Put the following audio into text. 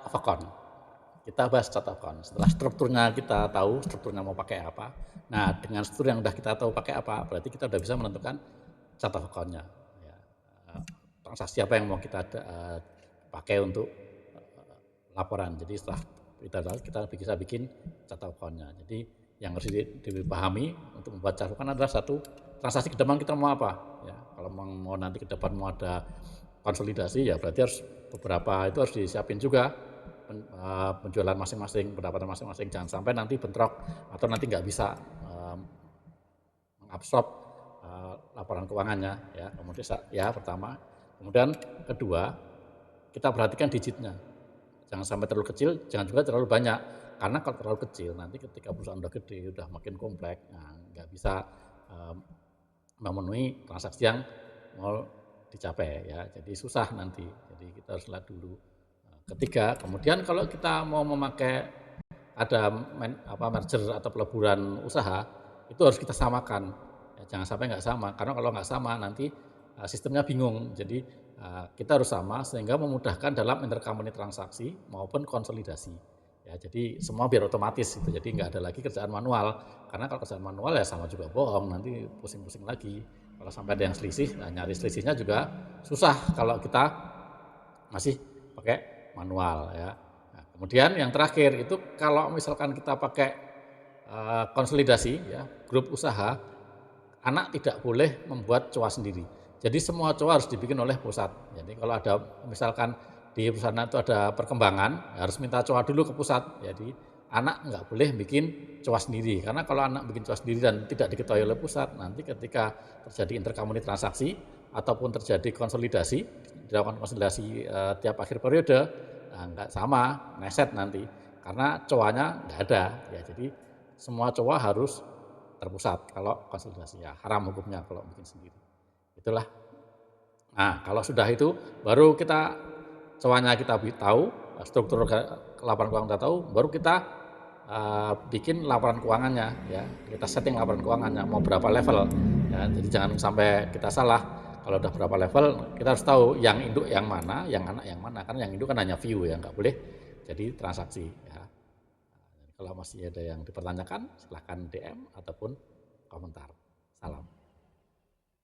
of account. Kita bahas chart of account. Setelah strukturnya kita tahu, strukturnya mau pakai apa. Nah, dengan struktur yang udah kita tahu pakai apa, berarti kita udah bisa menentukan chart of account-nya. Ya. Transaksi apa yang mau kita pakai untuk laporan. Jadi setelah kita bisa bikin chart of account-nya. Jadi yang harus dipahami untuk membuat chart of account adalah satu, transaksi ke depan kita mau apa. Ya, kalau mau nanti ke depan mau ada konsolidasi, ya berarti harus beberapa itu harus disiapin juga penjualan masing-masing, pendapatan masing-masing, jangan sampai nanti bentrok atau nanti nggak bisa mengabsorb laporan keuangannya, ya. Kemudian ya pertama, kemudian kedua kita perhatikan digitnya, jangan sampai terlalu kecil, jangan juga terlalu banyak, karena kalau terlalu kecil nanti ketika perusahaan udah gede, udah makin kompleks, nah, nggak bisa memenuhi transaksi yang mau dicapai, ya. Jadi susah nanti, jadi kita harus lihat dulu. Ketiga, kemudian kalau kita mau memakai ada merger atau peleburan usaha, itu harus kita samakan. Ya, jangan sampai nggak sama, karena kalau nggak sama nanti sistemnya bingung. Jadi kita harus sama sehingga memudahkan dalam intercompany transaksi maupun konsolidasi. Ya, jadi semua biar otomatis itu. Jadi nggak ada lagi kerjaan manual. Karena kalau kerjaan manual ya sama juga bohong, nanti pusing-pusing lagi. Kalau sampai ada yang selisih, nah nyari selisihnya juga susah kalau kita masih pakai manual, ya. Nah, kemudian yang terakhir itu kalau misalkan kita pakai konsolidasi, ya, grup usaha, anak tidak boleh membuat COA sendiri. Jadi semua COA harus dibikin oleh pusat. Jadi kalau ada misalkan di perusahaan itu ada perkembangan, harus minta COA dulu ke pusat. Jadi anak nggak boleh bikin COA sendiri, karena kalau anak bikin COA sendiri dan tidak diketahui oleh pusat, nanti ketika terjadi intercompany transaksi ataupun terjadi konsolidasi, dilakukan konsolidasi tiap akhir periode, nah, nggak sama, neset nanti, karena COA-nya nggak ada. Ya, jadi semua COA harus terpusat kalau konsolidasi, ya haram hukumnya kalau bikin sendiri. Itulah. Nah, kalau sudah itu baru kita COA-nya kita tahu, struktur laporan keuangan kita tahu, baru kita bikin laporan keuangannya, ya. Kita setting laporan keuangannya mau berapa level, ya. Jadi jangan sampai kita salah. Kalau udah berapa level, kita harus tahu yang induk yang mana, yang anak yang mana. Karena yang induk kan hanya view, ya, nggak boleh jadi transaksi, ya. Kalau masih ada yang dipertanyakan, silahkan DM ataupun komentar. Salam.